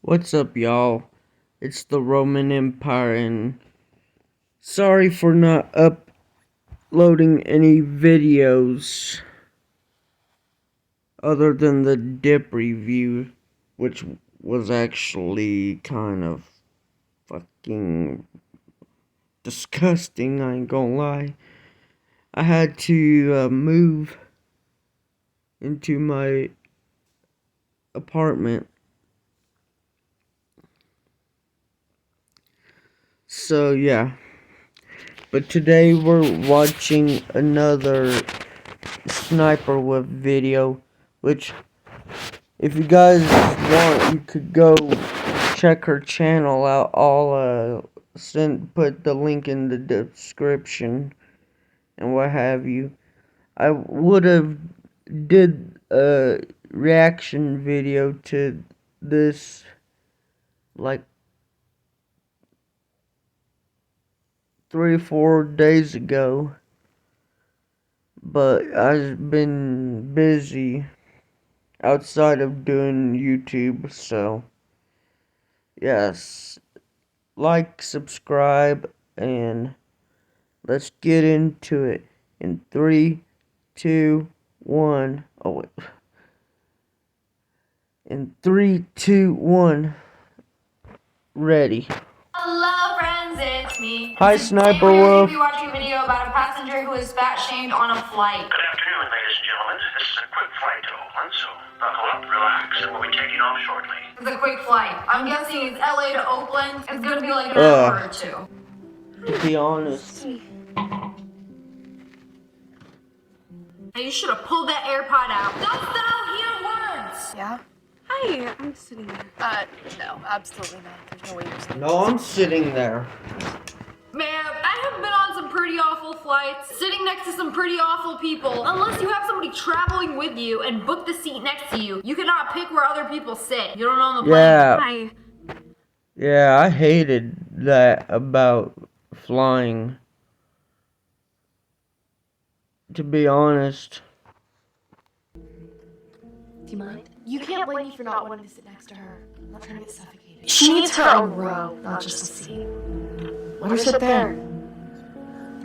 What's up, y'all? It's the Roman Empire, and sorry for not uploading any videos other than the dip review, which was actually kind of fucking disgusting, I ain't gonna lie. I had to move into my apartment. So, yeah. But today we're watching another Sniper Wolf video, which, if you guys want, you could go check her channel out. I'll put the link in the description and what have you. I would have did a reaction video to this like 3 or 4 days ago, but I've been busy outside of doing YouTube, so yes, like, subscribe, and let's get into it in 3, 2, 1. Oh wait. In 3, 2, 1. Ready. Hello friends, it's me. Hi, Sniper Wolf. Today we're going to be watching a video about a passenger who is fat-shamed on a flight. Good afternoon, ladies and gentlemen. This is a quick flight to Oakland, so buckle up, relax, and we'll be taking off shortly. It's a quick flight. I'm guessing it's LA to Oakland. It's going to be like an hour or two. To be honest. Hey, you should have pulled that AirPod out. Don't settle here words. Yeah? Hi, I'm sitting there. No, absolutely not. There's no way you're sitting No, I'm sitting there. Man, I have been on some pretty awful flights, sitting next to some pretty awful people. Unless you have somebody traveling with you and book the seat next to you, you cannot pick where other people sit. You don't own the plane. Yeah. Hi. Yeah, I hated that about flying. To be honest. Do you mind? You can't blame me for not wanting to sit next to her. I'm not trying to get suffocated. She needs her own row, not just a seat. Let her sit there.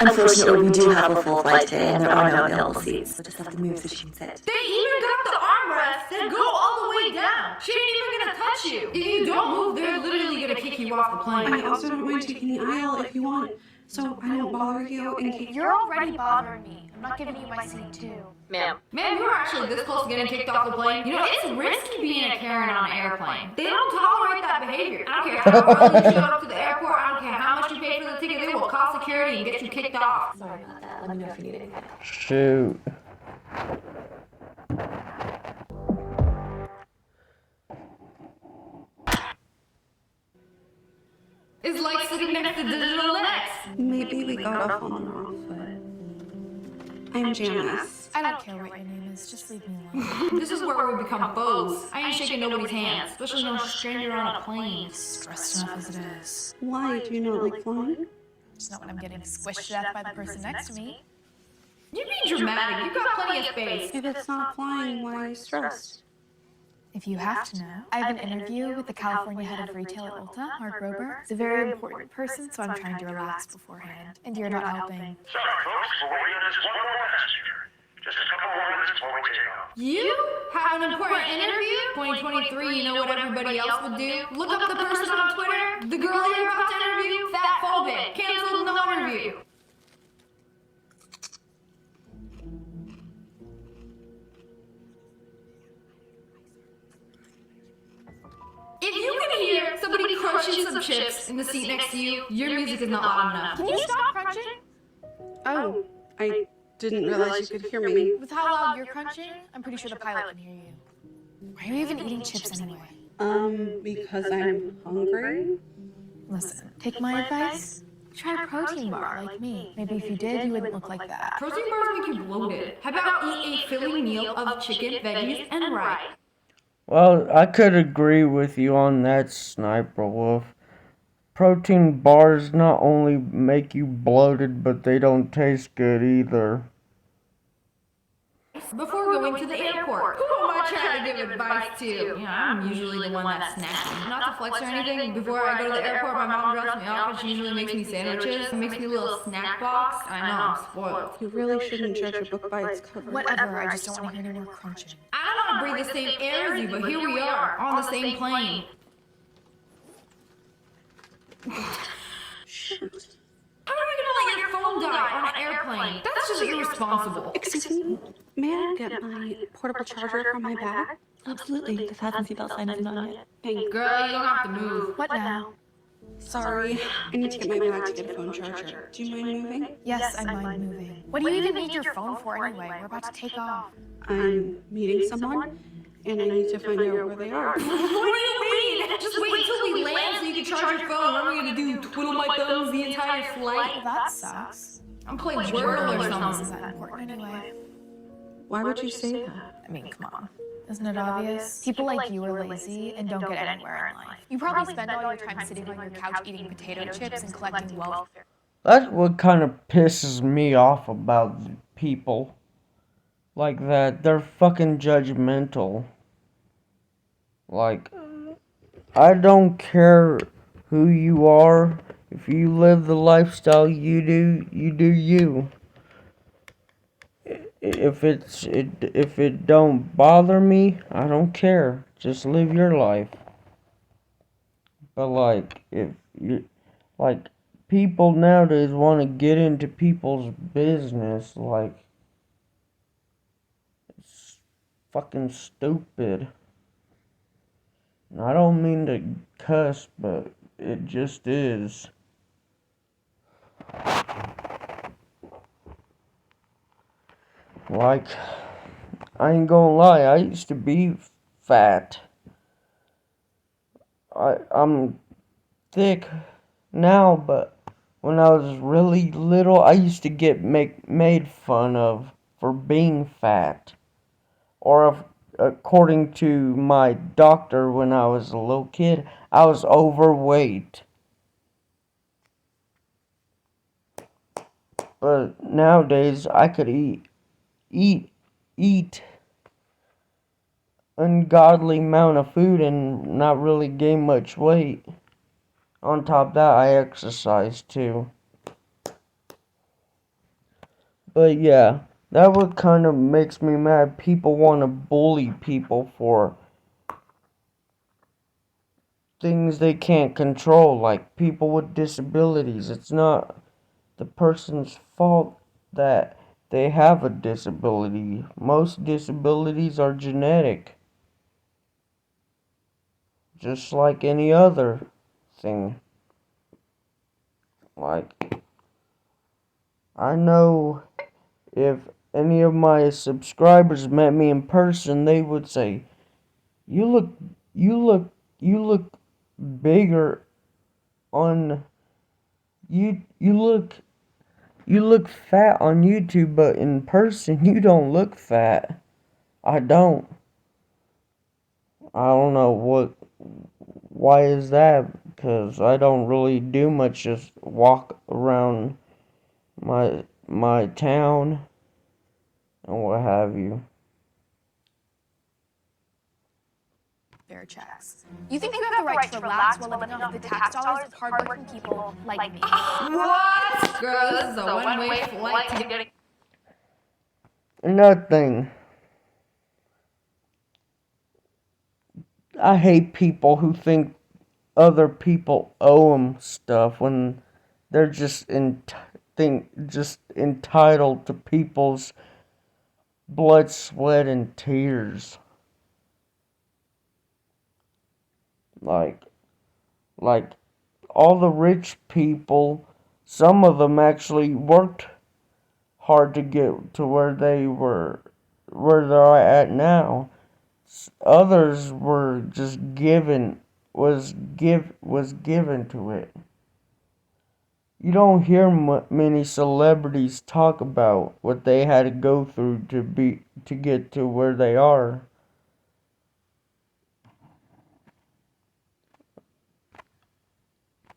Unfortunately, we do have a full flight today, and there are no available seats. We'll just have to move so she can sit. They even got the armrest that go all the way down. She ain't even gonna touch you. If you don't move, they're literally gonna kick you off the plane. I also don't mind taking the aisle if you want, so I don't bother you in case. You're already bothering me. I'm not giving you my seat, too. Ma'am, you were actually this close to getting kicked off the plane. You know, it's risky being a Karen on an airplane. They don't tolerate that behavior. I don't care how early you showed up to the airport. I don't care how much you paid for the ticket. They will call security and get you kicked off. Sorry about that. Let me know if you need anything. Shoot. It's like sitting next to Digital Next. Maybe we got off on the wrong foot. I'm Janice. I don't care what your name is. Just leave me alone. This is where we become foes. I ain't shaking nobody's hands, especially no stranger on a plane. Stressed enough as it is. Why do you not like flying? Just not when I'm getting squished to death by the person next to me. You're being dramatic. You've got plenty of space. If it's not flying, why are you stressed? If you have to know, I have an interview with the California head of retail at Ulta, Mark Rober. He's a very important person, so I'm trying to relax beforehand. And you're not helping. Sorry, folks, we're waiting on just one more passenger. Just a couple more minutes before we take off. You have an important interview? 2023, you know what everybody else would do? Look up the person on Twitter. The girl you're about to interview? Fat phobic. Canceled, no interview. If you can hear somebody crunching some chips in the seat next to you, your music is not loud enough. Can you stop crunching? Oh, I didn't realize you could hear me. With how loud you're crunching, I'm pretty sure the pilot can hear you. Why are you even eating chips anyway? Because I'm hungry. Listen, take my advice. Try a protein bar like me. Maybe if you did, you wouldn't look like that. Protein bars make you bloated. How about eat a filling meal of chicken, veggies, and rice? Well, I could agree with you on that, Sniper Wolf. Protein bars not only make you bloated, but they don't taste good either. Before going to the airport. Who am I I try to give advice too. You know, I'm usually the one that's snacking. Not to flex or anything, before I go to the airport, my mom drops me off and she usually makes me sandwiches. Makes me a little snack box. I know, I'm spoiled. You really shouldn't judge a book by its cover. Whatever, I just don't want to hear any more crunching. I don't want to breathe the same air as you, but here we are, on the same plane. Shoot. How are you gonna let your phone die on an airplane? That's just irresponsible. Excuse me, may I get my portable charger from my bag? Absolutely. The fasten seatbelt sign isn't on yet. Thank you. Girl, you don't have to move. What now? Sorry, I need to get my bag to get a phone charger. Do you mind moving? Yes, I mind moving. What do you even need your phone for anyway? We're about to take off. I'm meeting someone, and I need to find out where they are. What do you mean? Just wait until we land so you can charge your phone. What am I gonna do? Twiddle my thumbs the entire flight? Well, that sucks. I'm playing Wordle or This something. is that important anyway. Why would you say that? I mean, come on. Isn't it obvious? People like you are lazy and don't get anywhere in life. You probably spend all your time sitting on your couch eating potato chips and collecting welfare. That's what kind of pisses me off about people like that. They're fucking judgmental. Like, I don't care who you are. If you live the lifestyle you do you. If it don't bother me, I don't care. Just live your life. But like, if you like, people nowadays want to get into people's business, like, it's fucking stupid. And I don't mean to cuss, but it just is. Like, I ain't gonna lie, I used to be fat. I'm thick now, but when I was really little, I used to get made fun of for being fat. Or if, according to my doctor when I was a little kid, I was overweight. But nowadays, I could eat ungodly amount of food and not really gain much weight. On top of that, I exercise too. But yeah, that what kind of makes me mad. People want to bully people for things they can't control, like people with disabilities. It's not the person's fault that they have a disability. Most disabilities are genetic. Just like any other thing. Like, I know if any of my subscribers met me in person, they would say, you look bigger on you look fat on YouTube, but in person you don't look fat. I don't. I don't know why is that? Because I don't really do much, just walk around my town and what have you. Fair checks. You think you have the right to relax while living off the tax dollars of hardworking people like me? What? Girl, this is a one-way flight to get. Another thing. I hate people who think other people owe them stuff when they're just entitled to people's blood, sweat, and tears. Like all the rich people, some of them actually worked hard to get to where they're at now. Others were just was given to it. You don't hear many celebrities talk about what they had to go through to get to where they are.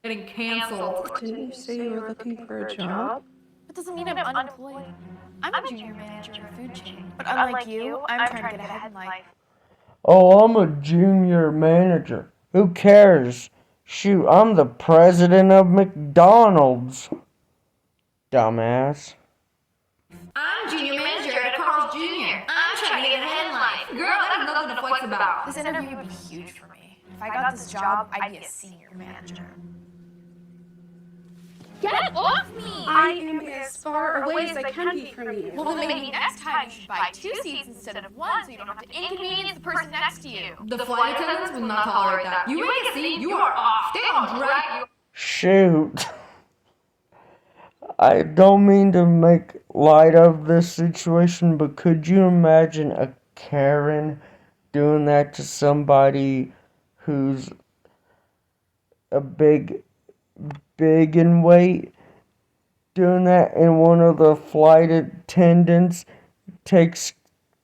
Getting canceled. Didn't you say you were looking for a job? That doesn't mean I'm unemployed. I'm a junior manager in a food chain. But unlike you, I'm trying to get ahead in life. Oh, I'm a junior manager. Who cares? Shoot, I'm the president of McDonald's. Dumbass. I'm junior manager at Carl's Jr. I'm trying to get ahead in life. Girl, that is nothing to flex about. This interview would be huge for me. If I got this job, I'd be a senior manager. Get off me! I am as far away as I can be from you. Well, then maybe next time you should buy 2 seats instead of 1 so you don't have to inconvenience the person next to you. The flight attendants will not tolerate that. You make a scene, you are off. They will drag you. Shoot. I don't mean to make light of this situation, but could you imagine a Karen doing that to somebody who's a big in weight? Doing that, and one of the flight attendants takes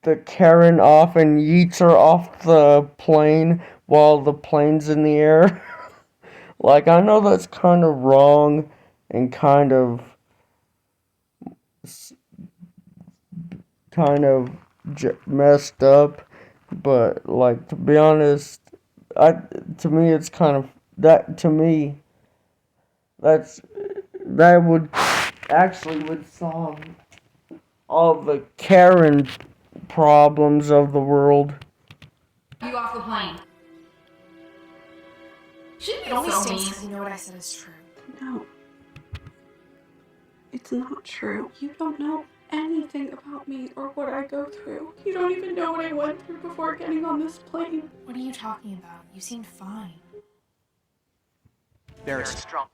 the Karen off and yeets her off the plane while the plane's in the air. Like, I know that's kind of wrong and kind of messed up, but like, to be honest, to me it's kind of that would solve all the Karen problems of the world. You off the plane. Shouldn't be It only so stinks mean. because you know what I said is true. No. It's not true. You don't know anything about me or what I go through. You don't even know what I went through before getting on this plane. What are you talking about? You seem fine. Very strong.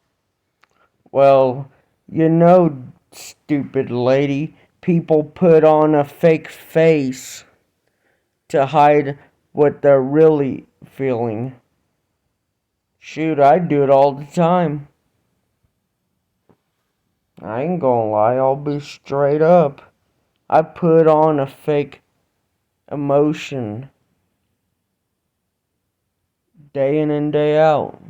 Well, you know, stupid lady, people put on a fake face to hide what they're really feeling. Shoot, I do it all the time. I ain't gonna lie, I'll be straight up. I put on a fake emotion day in and day out.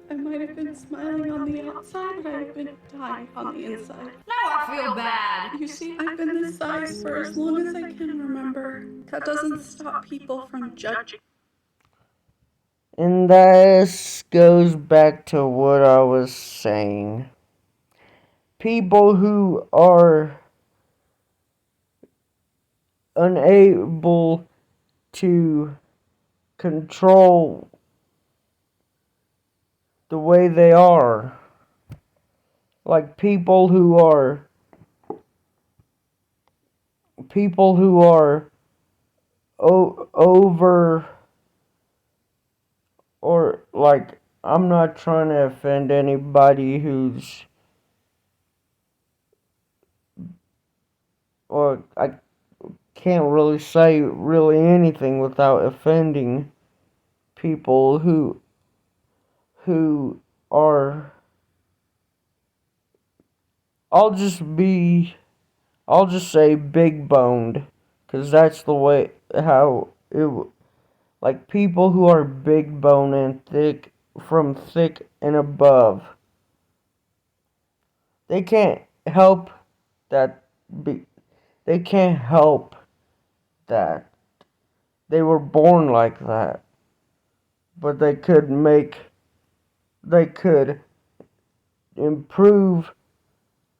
I might have been smiling on the outside, but I've been dying on the inside. Now I feel bad. You see, I've been this size for as long as I can remember. That doesn't stop people from judging. And this goes back to what I was saying. People who are unable to control the way they are. Like people who are over, or like, I'm not trying to offend anybody who's, or I can't really say really anything without offending people who are, I'll just say big boned, cause that's the way how it, like people who are big bone and thick, from thick and above. They can't help that they can't help that they were born like that. But they could improve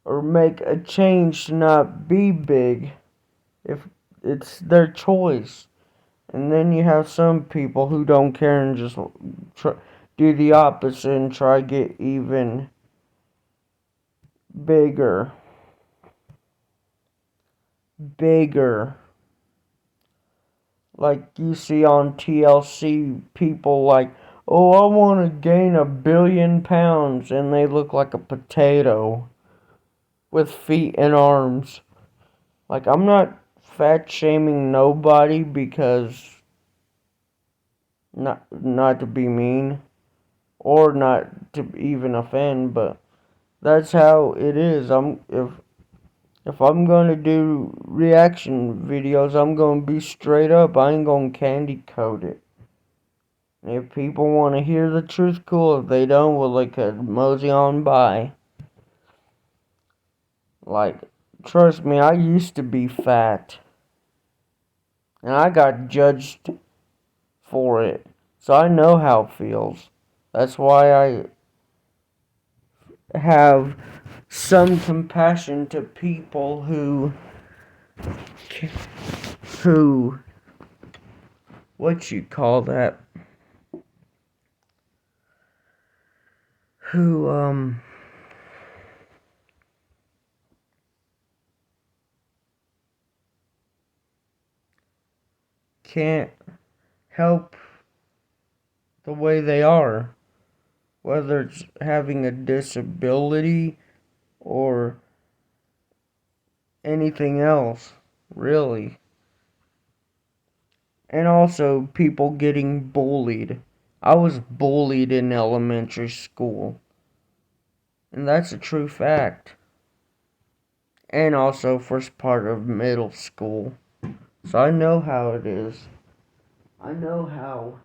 or make a change to not be big if it's their choice. And then you have some people who don't care and just do the opposite and try to get even bigger. Like you see on TLC, people like, oh, I want to gain 1 billion pounds, and they look like a potato with feet and arms. Like, I'm not fat shaming nobody, because not to be mean or not to even offend, but that's how it is. If I'm gonna do reaction videos, I'm gonna be straight up. I ain't gonna candy coat it. If people want to hear the truth, cool. If they don't, well, they could mosey on by. Like, Trust me, I used to be fat. And I got judged for it. So I know how it feels. That's why I have some compassion to people who, what you call that, who, can't help the way they are. Whether it's having a disability or anything else, really. And also people getting bullied. I was bullied in elementary school. And that's a true fact. And also first part of middle school. So I know how it is. I know how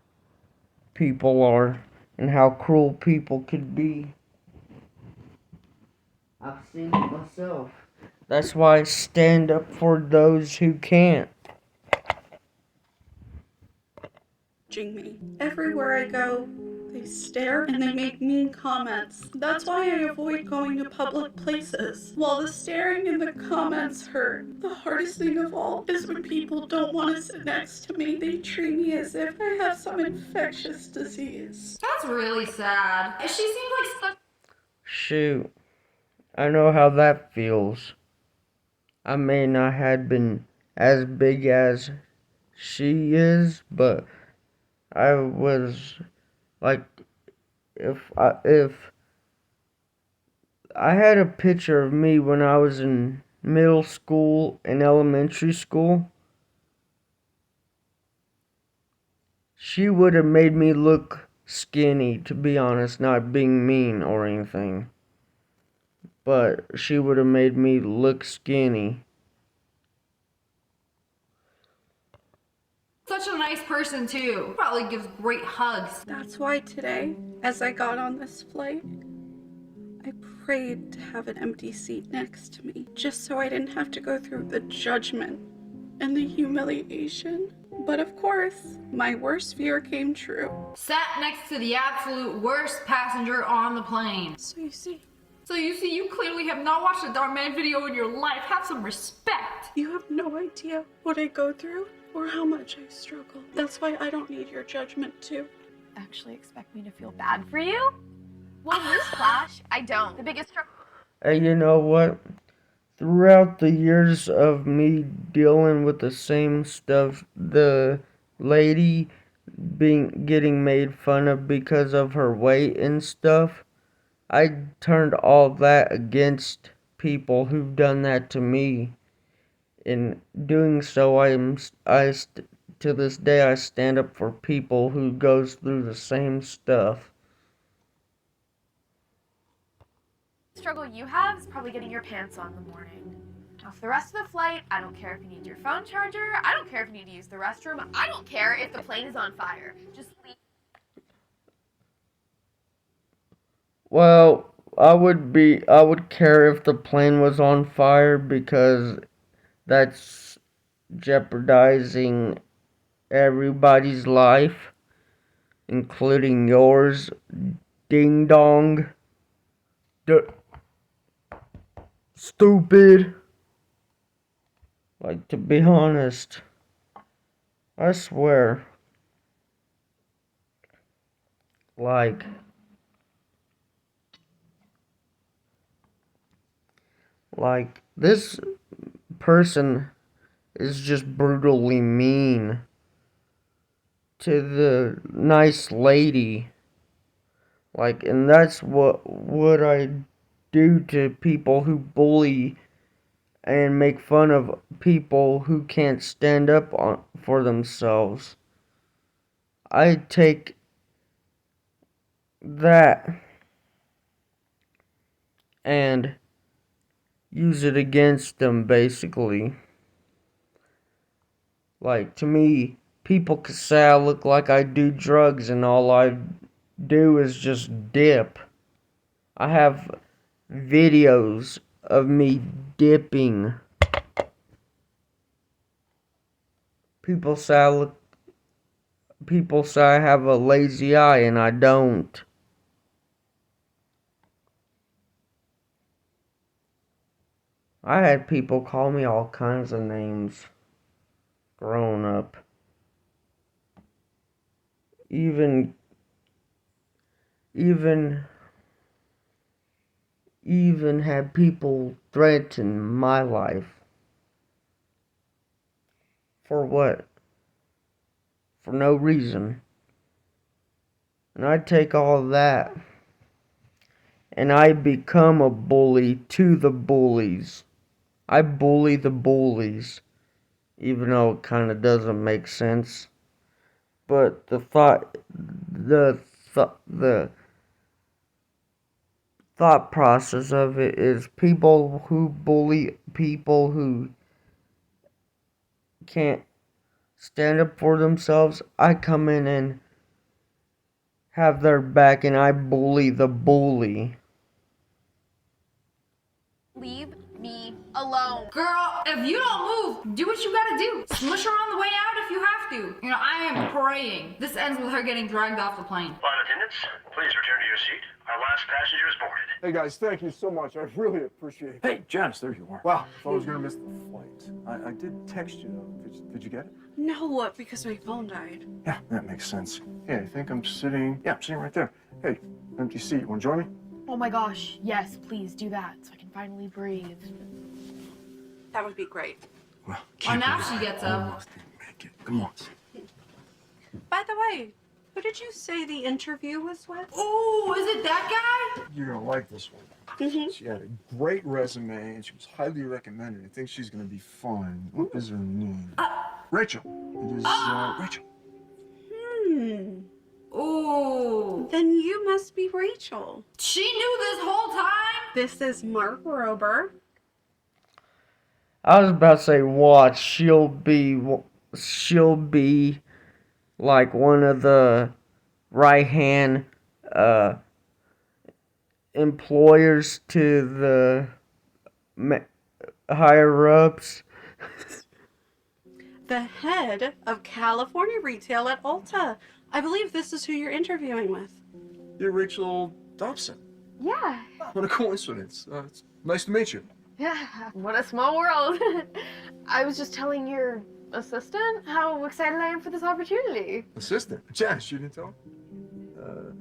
people are and how cruel people could be. I've seen it myself. That's why I stand up for those who can't. Me. Everywhere I go, they stare and they make mean comments. That's why I avoid going to public places. While the staring and the comments hurt, the hardest thing of all is when people don't want to sit next to me. They treat me as if I have some infectious disease. That's really sad. She seems like such. Shoot. I know how that feels. I may not have been as big as she is, but I was like, if I had a picture of me when I was in middle school and elementary school, she would have made me look skinny, to be honest, not being mean or anything. But she would have made me look skinny. Such a nice person, too. Probably gives great hugs. That's why today, as I got on this flight, I prayed to have an empty seat next to me, just so I didn't have to go through the judgment and the humiliation. But of course, my worst fear came true. Sat next to the absolute worst passenger on the plane. So you see, you clearly have not watched a Dar Mann video in your life. Have some respect. you have no idea what I go through or how much I struggle. That's why I don't need your judgment too. Actually expect me to feel bad for you? Well, newsflash, I don't. The biggest struggle. And you know what? Throughout the years of me dealing with the same stuff, the lady getting made fun of because of her weight and stuff, I turned all that against people who've done that to me. In doing so, to this day I stand up for people who goes through the same stuff. Struggle you have is probably getting your pants on in the morning. Now, for the rest of the flight, I don't care if you need your phone charger. I don't care if you need to use the restroom. I don't care if the plane is on fire. Just leave. Well, I would care if the plane was on fire because that's jeopardizing everybody's life, including yours. Ding dong. Stupid. Like, to be honest, I swear, like, this person is just brutally mean to the nice lady. Like, and that's what I do to people who bully and make fun of people who can't stand up for themselves. I take that and use it against them, basically. Like, to me, people could say I look like I do drugs and all I do is just dip. I have videos of me dipping. People say I have a lazy eye, and I don't. I had people call me all kinds of names growing up. Even had people threaten my life. For what? For no reason. And I take all that and I become a bully to the bullies. I bully the bullies, even though it kind of doesn't make sense. But the thought process of it is people who bully people who can't stand up for themselves. I come in and have their back, and I bully the bully. Leave me alone. Girl, if you don't move, do what you gotta do. Smush her on the way out if you have to. You know, I am praying this ends with her getting dragged off the plane. Flight attendants, please return to your seat. Our last passenger is boarded. Hey guys, thank you so much. I really appreciate it. Hey, Janice, there you are. Wow, I thought I was gonna miss the flight. I did text you though. Did you get it? No, because my phone died. Yeah, that makes sense. Hey, I think I'm sitting right there. Hey, empty seat. Wanna join me? Oh my gosh, yes, please do that so I can finally breathe. That would be great. Well, Oh, now she gets up. almost didn't make it. Come on. By the way, who did you say the interview was with? Ooh, is it that guy? You're gonna like this one. She had a great resume and she was highly recommended. I think she's gonna be fun. What is her name? Rachel. It is Rachel. Ooh. Then you must be Rachel. She knew this whole time? This is Mark Rober. I was about to say, watch, she'll be like one of the right-hand employers to the higher-ups. The head of California retail at Ulta. I believe this is who you're interviewing with. You're Rachel Dobson. Yeah. What a coincidence. It's nice to meet you. Yeah, what a small world. I was just telling your assistant how excited I am for this opportunity. Assistant? Janice, you didn't tell?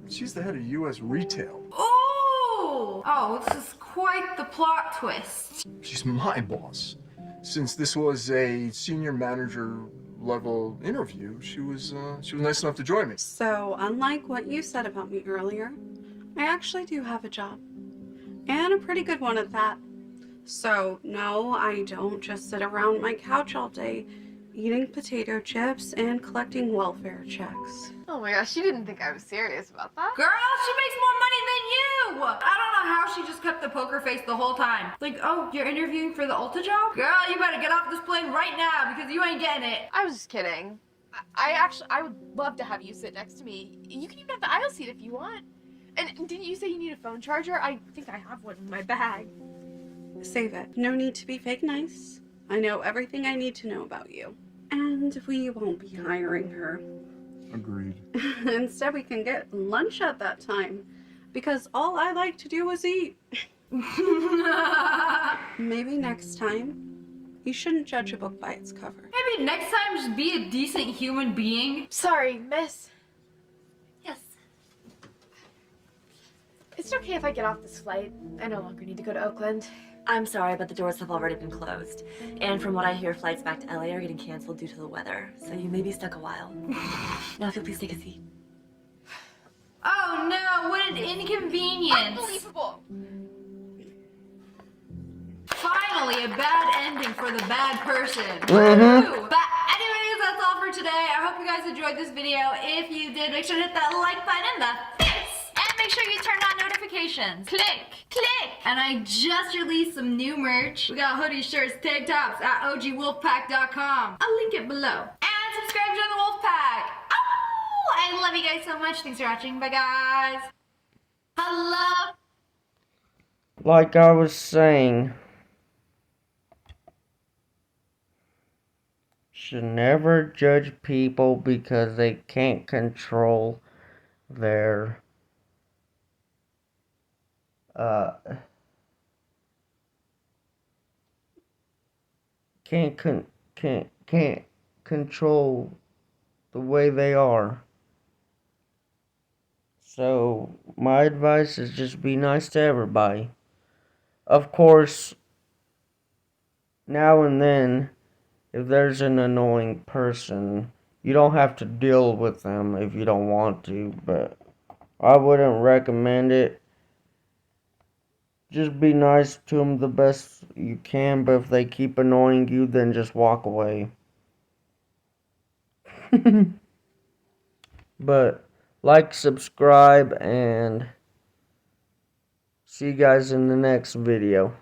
She's the head of U.S. retail. Ooh. Oh, this is quite the plot twist. She's my boss. Since this was a senior manager level interview, she was nice enough to join me. So, unlike what you said about me earlier, I actually do have a job. And a pretty good one at that. So, no, I don't just sit around my couch all day eating potato chips and collecting welfare checks. Oh my gosh, she didn't think I was serious about that. Girl, she makes more money than you. I don't know how she just kept the poker face the whole time. Like, oh, you're interviewing for the Ulta job? Girl, you better get off this plane right now because you ain't getting it. I was just kidding. I would love to have you sit next to me. You can even have the aisle seat if you want. And didn't you say you need a phone charger? I think I have one in my bag. Save it. No need to be fake nice. I know everything I need to know about you. And we won't be hiring her. Agreed. Instead, we can get lunch at that time. Because all I like to do is eat. Maybe next time, you shouldn't judge a book by its cover. Maybe next time just be a decent human being. Sorry, miss. Yes. Is it okay if I get off this flight? I no longer need to go to Oakland. I'm sorry, but the doors have already been closed. And from what I hear, flights back to LA are getting canceled due to the weather. So you may be stuck a while. Now if you'll please take a seat. Oh no, what an inconvenience. Unbelievable. Finally, a bad ending for the bad person. Woo! But anyways, that's all for today. I hope you guys enjoyed this video. If you did, make sure to hit that like button in the face. And make sure you turn on notifications. Click, click. And I just released some new merch. We got hoodies, shirts, tank tops at ogwolfpack.com. I'll link it below. And subscribe to the Wolfpack. Oh, I love you guys so much. Thanks for watching. Bye, guys. Hello. like I was saying, should never judge people because they can't control their can't can't control the way they are. So my advice is just be nice to everybody. Of course, now and then, if there's an annoying person, you don't have to deal with them if you don't want to, but I wouldn't recommend it. Just be nice to them the best you can, but if they keep annoying you, then just walk away. But like, subscribe, and see you guys in the next video.